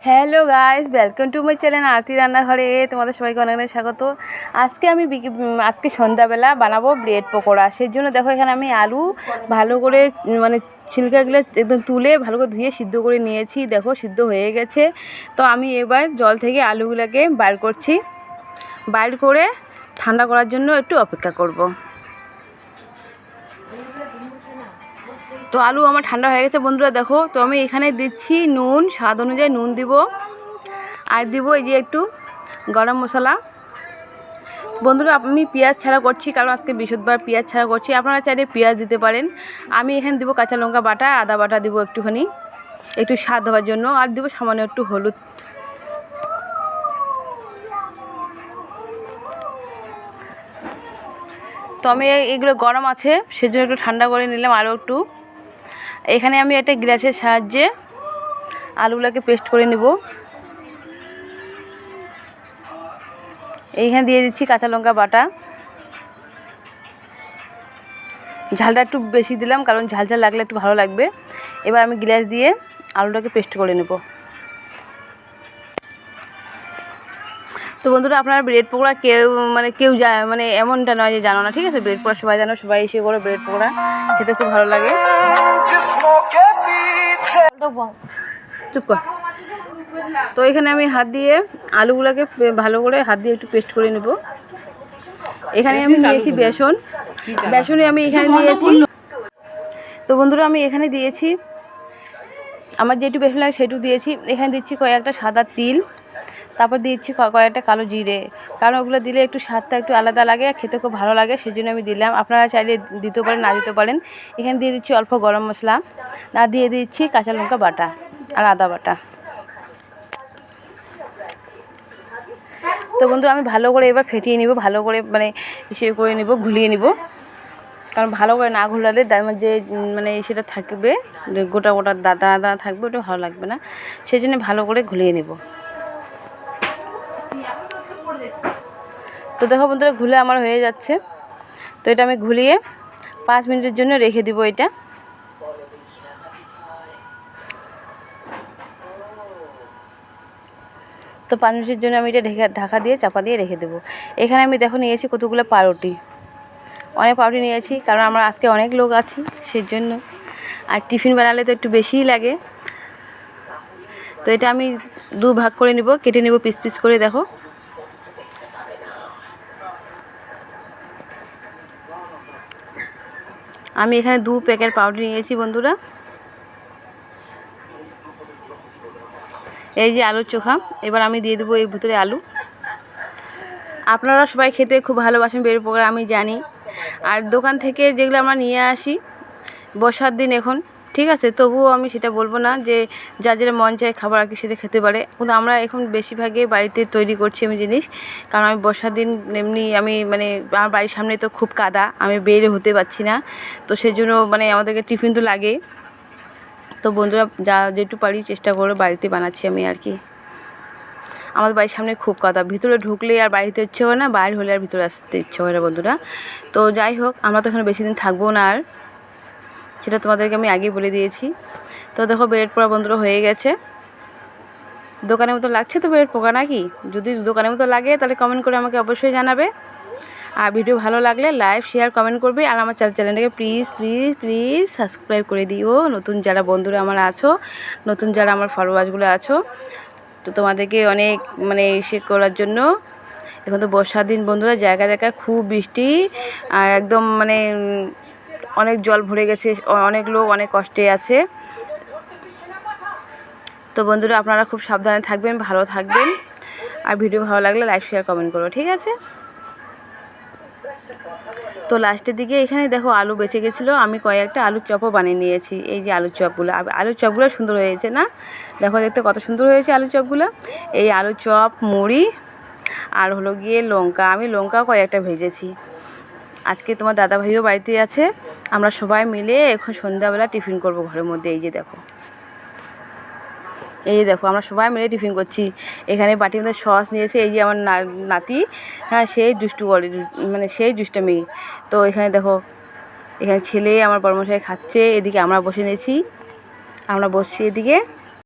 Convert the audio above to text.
Hello guys, welcome to my channel Arati রান্নাঘরে। তোমাদের সবাইকে অনেক অনেক স্বাগত। আজকে সন্ধ্যাবেলা বানাবো ব্রেড পকোড়া। সেই জন্য দেখো এখানে আমি আলু ভালো করে ছিলকাগুলো একদম তুলে ভালো করে ধুয়ে সিদ্ধ করে নিয়েছি। দেখো সিদ্ধ হয়ে গেছে। তো আমি এবার জল থেকে আলুগুলোকে বাইর করছি। বাইর করে ঠান্ডা করার জন্য একটু অপেক্ষা করব। তো আলু আমার ঠান্ডা হয়ে গেছে বন্ধুরা। দেখো, তো আমি এখানে দিচ্ছি নুন, স্বাদ অনুযায়ী নুন দিব, আর দিব এই যে একটু গরম মশলা। বন্ধুরা, আমি পেঁয়াজ ছাড়া করছি, কারণ আজকে বৃহস্পতিবার পেঁয়াজ ছাড়া করছি। আপনারা চাইলে পেঁয়াজ দিতে পারেন। আমি এখানে দিব কাঁচা লঙ্কা বাটা, আদা বাটা দিব একটুখানি, একটু স্বাদ হওয়ার জন্য, আর দিব সামান্য একটু হলুদ। তো আমি এগুলো গরম আছে সেজন্য একটু ঠান্ডা করে নিলাম আরও একটু। এখানে আমি একটা গ্লাসের সাহায্যে আলুগুলোকে পেস্ট করে নেব। এইখানে দিয়ে দিচ্ছি কাঁচা লঙ্কা বাটা। ঝালটা একটু বেশি দিলাম, কারণ ঝাল ঝাল লাগলে একটু ভালো লাগবে। এবার আমি গ্লাস দিয়ে আলুটাকে পেস্ট করে নেব। তো বন্ধুরা, আপনারা ব্রেড পকোড়া কেউ এমনটা নয় যে জানো না, ঠিক আছে? ব্রেড পকোড়া সবাই জানো, সবাই এসে করে ব্রেড পকোড়া খেতে খুব ভালো লাগে। চুপ কর। তো এখানে আমি হাত দিয়ে আলুগুলোকে ভালো করে হাত দিয়ে একটু পেস্ট করে নেব। এখানে আমি নিয়েছি বেসনে আমি এখানে দিয়েছি। তো বন্ধুরা, আমি এখানে দিয়েছি আমার যেটু বেসন লাগে সেটু দিয়েছি। এখানে দিচ্ছি কয়েকটা সাদা তিল, তারপর দিচ্ছি কয়েকটা কালো জিরে, কারণ ওগুলো দিলে একটু স্বাদটা একটু আলাদা লাগে, খেতে খুব ভালো লাগে, সেই জন্য আমি দিলাম। আপনারা চাইলে দিতে পারেন, না দিতে পারেন। এখানে দিয়ে দিচ্ছি অল্প গরম মশলা, আর দিয়ে দিচ্ছি কাঁচা লঙ্কা বাটা আর আদা বাটা। তো বন্ধুরা, আমি ভালো করে এবার ফেটিয়ে নিব, ভালো করে করে নিব, ঘুলিয়ে নিব। কারণ ভালো করে না ঘোলালে যে সেটা থাকবে, গোটা গোটা দাদা দাদা থাকবে, ওটা ভালো লাগবে না। সেই জন্য ভালো করে ঘুলিয়ে নেব। তো দেখো বন্ধুরা, ঘুলে আমার হয়ে যাচ্ছে। তো এটা আমি ঘুলিয়ে 5 মিনিটের জন্য রেখে দিব। এটা তো 5 মিনিটের জন্য আমি এটা ঢাকা দিয়ে চাপা দিয়ে রেখে দেবো। এখানে আমি দেখো নিয়েছি কতগুলো পাউরুটি, অনেক পাউরুটি নিয়েছি, কারণ আমরা আজকে অনেক লোক আছি সেই জন্য। আর টিফিন বানালে তো একটু বেশিই লাগে। তো এটা আমি 2 ভাগ করে নিব, কেটে নিব পিস পিস করে। দেখো, আমি এখানে 2 প্যাকেট পাউরুটি নিয়েছি বন্ধুরা। এই যে আলুর চোখা, এবার আমি দিয়ে দেবো এর ভিতরে আলু। আপনারা সবাই খেতে খুব ভালোবাসেন ব্রেড পকোড়া, আমি জানি। আর দোকান থেকে যেগুলো আমরা নিয়ে আসি, বর্ষার দিন এখন, ঠিক আছে, তবুও আমি সেটা বলবো না যে যা যেটা মন চায় খাবার আর কি সেটা খেতে পারে, কিন্তু আমরা এখন বেশিরভাগই বাড়িতে তৈরি করছি আমি জিনিস। কারণ আমি বর্ষার দিন এমনি আমি আমার বাড়ির সামনে তো খুব কাদা, আমি বের হতে পারছি না। তো সেই জন্য আমাদেরকে টিফিন তো লাগেই। তো বন্ধুরা, যেটু পারি চেষ্টা করে বাড়িতে বানাচ্ছি আমি আর কি। আমাদের বাড়ির সামনে খুব কাদা, ভিতরে ঢুকলে আর বাড়িতে ইচ্ছে হয় না, বাইরে হলে আর ভিতরে আসতে ইচ্ছে হয় না বন্ধুরা। তো যাই হোক, আমরা তো এখানে বেশি দিন থাকবো না, আর সেটা তোমাদেরকে আমি আগেই বলে দিয়েছি। তো দেখো, ব্রেড পকোড়া বন্ধুরা হয়ে গেছে। দোকানের মতো লাগছে তো ব্রেড পকোড়া, নাকি? যদি দোকানের মতো লাগে তাহলে কমেন্ট করে আমাকে অবশ্যই জানাবে। আর ভিডিও ভালো লাগলে লাইক শেয়ার কমেন্ট করবে। আর আমার চ্যানেলটাকে প্লিজ প্লিজ প্লিজ সাবস্ক্রাইব করে দিও। নতুন যারা বন্ধুরা আমার আছো, নতুন যারা আমার ফলোয়ার্সগুলো আছো, তো তোমাদেরকে অনেক ইসে করার জন্য। এখন তো বর্ষার দিন বন্ধুরা, জায়গায় জায়গায় খুব বৃষ্টি, আর একদম অনেক জল ভরে গেছে, অনেক লোক অনেক কষ্টে আছে। তো বন্ধুরা, আপনারা খুব সাবধানে থাকবেন, ভালো থাকবেন। আর ভিডিও ভালো লাগলে লাইক শেয়ার কমেন্ট করো, ঠিক আছে? তো লাস্টের দিকে এখানে দেখো আলু বেঁচে গেছিলো, আমি কয়েকটা আলুর চপও বানিয়ে নিয়েছি। এই যে আলুর চপগুলো সুন্দর হয়েছে না? দেখো, দেখতে কত সুন্দর হয়েছে আলুর চপগুলো। এই আলুর চপ, মুড়ি, আর হলো গিয়ে লঙ্কা, আমি লঙ্কাও কয়েকটা ভেজেছি। আজকে তোমার দাদা ভাইও বাড়িতে আছে, আমরা সবাই মিলে এখন সন্ধ্যাবেলা টিফিন করব ঘরের মধ্যে। এই যে দেখো আমরা সবাই মিলে টিফিন করছি। এখানে বাটির মধ্যে সস নিয়েছে, এই যে আমার নাতি, হ্যাঁ, সেই দুষ্টু করে, সেই দুষ্টামি। তো এখানে দেখো, এখানে ছেলে আমার বড়মশাই খাচ্ছে, এদিকে আমরা বসে নিয়েছি, আমরা বসছি এদিকে।